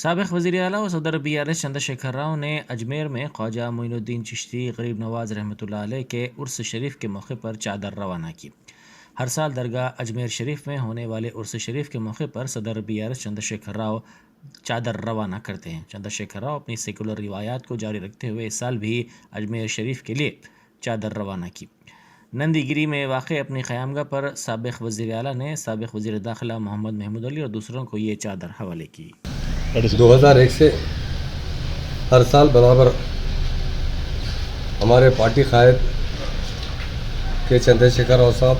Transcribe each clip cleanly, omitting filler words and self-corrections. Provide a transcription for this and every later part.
سابق وزیر اعلیٰ و صدر BRS چندر شیکھر راؤ نے اجمیر میں خواجہ معین الدین چشتی غریب نواز رحمۃ اللہ علیہ کے عرس شریف کے موقع پر چادر روانہ کی۔ ہر سال درگاہ اجمیر شریف میں ہونے والے عرس شریف کے موقع پر صدر BRS چندر شیکھر راؤ چادر روانہ کرتے ہیں۔ چندر شیکھر راؤ اپنی سیکولر روایات کو جاری رکھتے ہوئے اس سال بھی اجمیر شریف کے لیے چادر روانہ کی۔ نندی گری میں واقع اپنی خیامگاہ پر سابق وزیر اعلیٰ نے سابق وزیر داخلہ محمد محمود علی اور دوسروں کو یہ چادر حوالے کی۔ 2001 سے ہر سال برابر ہمارے پارٹی قائد کے چندر شیکھر راؤ صاحب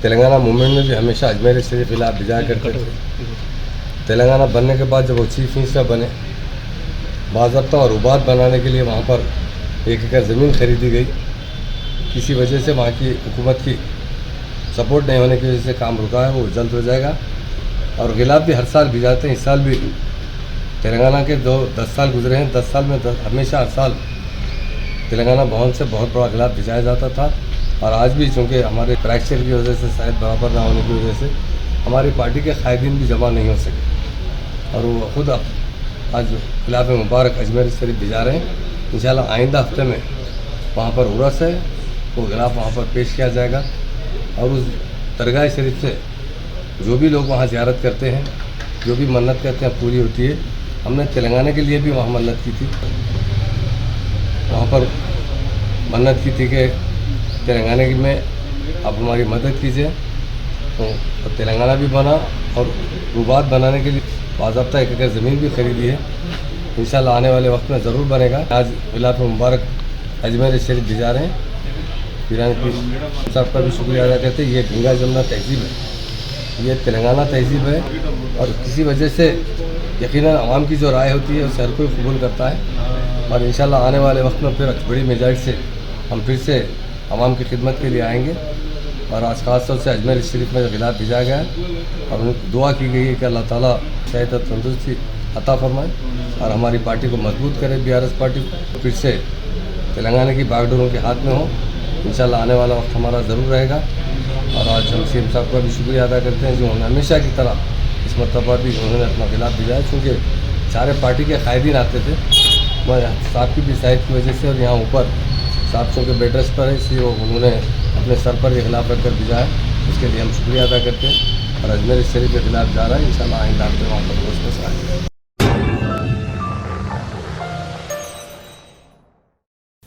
تلنگانہ موومنٹ میں بھی ہمیشہ اجمیر شریف علاقہ بھیجا کرتے تھے۔ تلنگانہ بننے کے بعد جب وہ چیف منسٹر بنے، باضابطہ اور روبات بنانے کے لیے وہاں پر 1 ایکڑ زمین خریدی گئی۔ کسی وجہ سے وہاں کی حکومت کی سپورٹ نہیں ہونے کی وجہ سے کام رکا ہے، وہ جلد ہو جائے گا۔ اور غلاف بھی ہر سال بھیجاتے ہیں۔ اس سال بھی تلنگانہ کے 10 سال گزرے ہیں، 10 سال میں ہمیشہ ہر سال تلنگانہ بھون سے بہت بڑا غلاف بھیجایا جاتا تھا۔ اور آج بھی چونکہ ہمارے فریکچر کی وجہ سے شاید برابر نہ ہونے کی وجہ سے ہماری پارٹی کے قائدین بھی جمع نہیں ہو سکے، اور وہ خود آج غلاف مبارک اجمیر شریف بھیجا رہے ہیں۔ انشاءاللہ آئندہ ہفتے میں وہاں پر عرس ہے، وہ غلاف وہاں پر پیش کیا جائے گا، اور اس درگاہ شریف سے جو بھی لوگ وہاں زیارت کرتے ہیں، جو بھی منت کرتے ہیں پوری ہوتی ہے۔ ہم نے تلنگانہ کے لیے بھی وہاں منت کی تھی، وہاں پر منت کی تھی کہ تلنگانہ میں آپ ہماری مدد کیجیے، تو تلنگانہ بھی بنا، اور روبات بنانے کے لیے باضابطہ 1 ایکڑ زمین بھی خریدی ہے۔ انشاءاللہ آنے والے وقت میں ضرور بنے گا۔ آج غلاف مبارک اجمیر شریف بھیجا رہے ہیں۔ پیران پیر صاحب کا بھی شکریہ ادا کرتے ہیں۔ یہ گنگا جمنا تہذیب ہے، یہ تلنگانہ تہذیب ہے، اور کسی وجہ سے یقیناً عوام کی جو رائے ہوتی ہے اسے ہر کوئی قبول کرتا ہے، اور انشاءاللہ آنے والے وقت میں پھر بڑی میجارٹی سے ہم پھر سے عوام کی خدمت کے لیے آئیں گے۔ اور آج خاص طور سے اجمیر شریف میں غلاف بھیجا گیا ہے، اور دعا کی گئی ہے کہ اللہ تعالیٰ صحت و تندرستی عطا فرمائے اور ہماری پارٹی کو مضبوط کرے۔ BRS پارٹی پھر سے تلنگانہ کی باغ ڈوروں کے ہاتھ میں ہو۔ انشاءاللہ آنے والا وقت ہمارا ضرور رہے گا۔ اور آج ہم CM صاحب کا بھی شکریہ ادا کرتے ہیں، جو ہمیشہ کی طرح اس مرتبہ بھی انہوں نے اپنا غلاف بھیجا ہے، چونکہ سارے پارٹی کے قائدین آتے تھے، صاحب کی بھی صحت کی وجہ سے، اور یہاں اوپر صاحب چونکہ بیڈ ریسٹ پر ہے، اس لیے انہوں نے اپنے سر پر یہ غلاف رکھ کر بھیجا ہے۔ اس کے لیے ہم شکریہ ادا کرتے ہیں، اور اجمیر شریف کے خلاف جا رہا ہے۔ انشاءاللہ آئندہ آپ کے وہاں پر دوست آئیں گے۔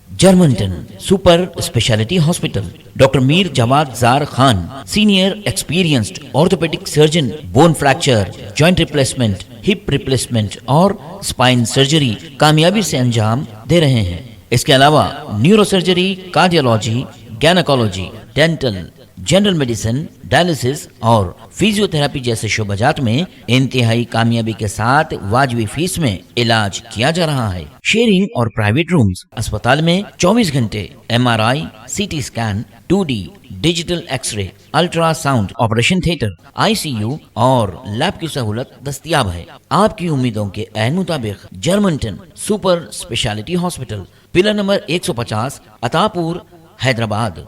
جرمنٹن super speciality hospital, doctor Mir Jawad Zar Khan, senior experienced orthopaedic surgeon, bone fracture, joint replacement, hip replacement اور اسپائن سرجری کامیابی سے انجام دے رہے ہیں۔ اس کے علاوہ neuro surgery, cardiology, gynaecology, dental, general medicine, dialysis اور فزیو تھراپی جیسے شعبہ جات میں انتہائی کامیابی کے ساتھ واجبی فیس میں علاج کیا جا رہا ہے۔ شیئرنگ اور پرائیویٹ رومز، اسپتال میں 24 گھنٹے MRI، CT scan, 2D digital X ray, ultra sound, operation theatre, ICU اور لیب کی سہولت دستیاب ہے۔ آپ کی امیدوں کے عین مطابق جرمنٹن super speciality hospital, pillar number 150، عطا پور، حیدرآباد۔